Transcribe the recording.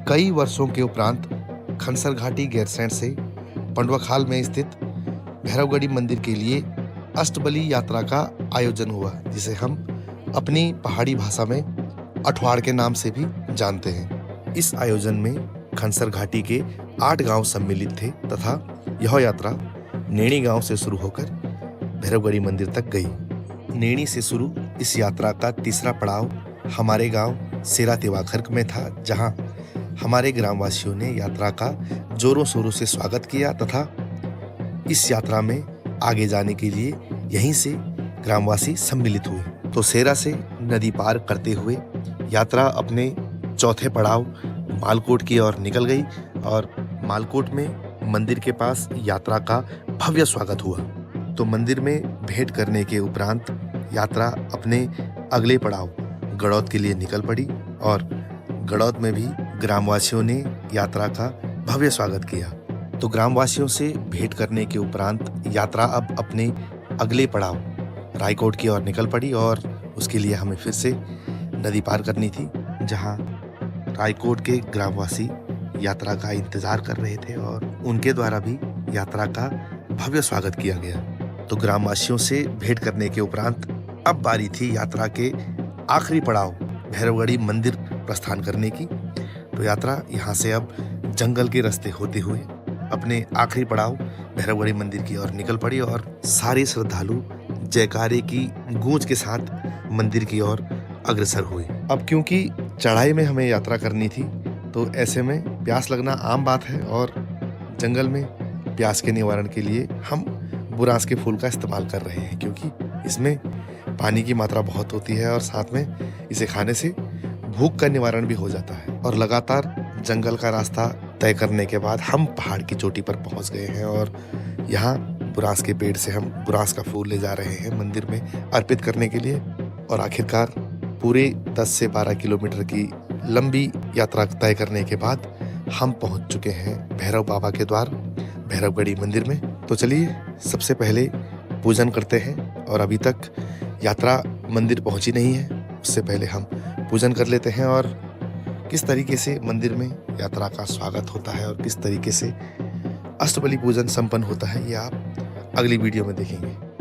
कई वर्षों के उपरांत खनसर घाटी गैरसैंण से पंडवाखाल में स्थित भैरवगढ़ी मंदिर के लिए अष्टबली यात्रा का आयोजन हुआ, जिसे हम अपनी पहाड़ी भाषा में अठवाड़ के नाम से भी जानते हैं। इस आयोजन में खनसर घाटी के 8 गांव सम्मिलित थे तथा यह यात्रा नेणी गांव से शुरू होकर भैरवगढ़ी मंदिर तक गई। नेणी से शुरू इस यात्रा का तीसरा पड़ाव हमारे गांव सेरा तिवाखर में था, जहां हमारे ग्रामवासियों ने यात्रा का जोरों शोरों से स्वागत किया तथा इस यात्रा में आगे जाने के लिए यहीं से ग्रामवासी सम्मिलित हुए। तो सेरा से नदी पार करते हुए यात्रा अपने चौथे पड़ाव मालकोट की ओर निकल गई और मालकोट में मंदिर के पास यात्रा का भव्य स्वागत हुआ। तो मंदिर में भेंट करने के उपरांत यात्रा अपने अगले पड़ाव गड़ौद के लिए निकल पड़ी और गड़ौद में भी ग्रामवासियों ने यात्रा का भव्य स्वागत किया। तो ग्रामवासियों से भेंट करने के उपरांत यात्रा अब अपने अगले पड़ाव रायकोट की ओर निकल पड़ी और उसके लिए हमें फिर से नदी पार करनी थी, जहां रायकोट के ग्रामवासी यात्रा का इंतजार कर रहे थे और उनके द्वारा भी यात्रा का भव्य स्वागत किया गया। तो ग्रामवासियों से भेंट करने के उपरांत अब बारी थी यात्रा के आखिरी पड़ाव भैरवगढ़ी मंदिर प्रस्थान करने की। तो यात्रा यहाँ से अब जंगल के रास्ते होते हुए अपने आखिरी पड़ाव भैरवगढ़ी मंदिर की ओर निकल पड़ी और सारे श्रद्धालु जयकारे की गूंज के साथ मंदिर की ओर अग्रसर हुए। अब क्योंकि चढ़ाई में हमें यात्रा करनी थी, तो ऐसे में प्यास लगना आम बात है और जंगल में प्यास के निवारण के लिए हम बुरांस के फूल का इस्तेमाल कर रहे हैं, क्योंकि इसमें पानी की मात्रा बहुत होती है और साथ में इसे खाने से भूख का निवारण भी हो जाता है। और लगातार जंगल का रास्ता तय करने के बाद हम पहाड़ की चोटी पर पहुंच गए हैं और यहाँ बुरांस के पेड़ से हम बुरांस का फूल ले जा रहे हैं मंदिर में अर्पित करने के लिए। और आखिरकार पूरे 10 से 12 किलोमीटर की लंबी यात्रा तय करने के बाद हम पहुंच चुके हैं भैरव बाबा के द्वार भैरवगढ़ी मंदिर में। तो चलिए सबसे पहले पूजन करते हैं, और अभी तक यात्रा मंदिर पहुंची नहीं है, उससे पहले हम पूजन कर लेते हैं और किस तरीके से मंदिर में यात्रा का स्वागत होता है और किस तरीके से अष्टबली पूजन संपन्न होता है, ये आप अगली वीडियो में देखेंगे।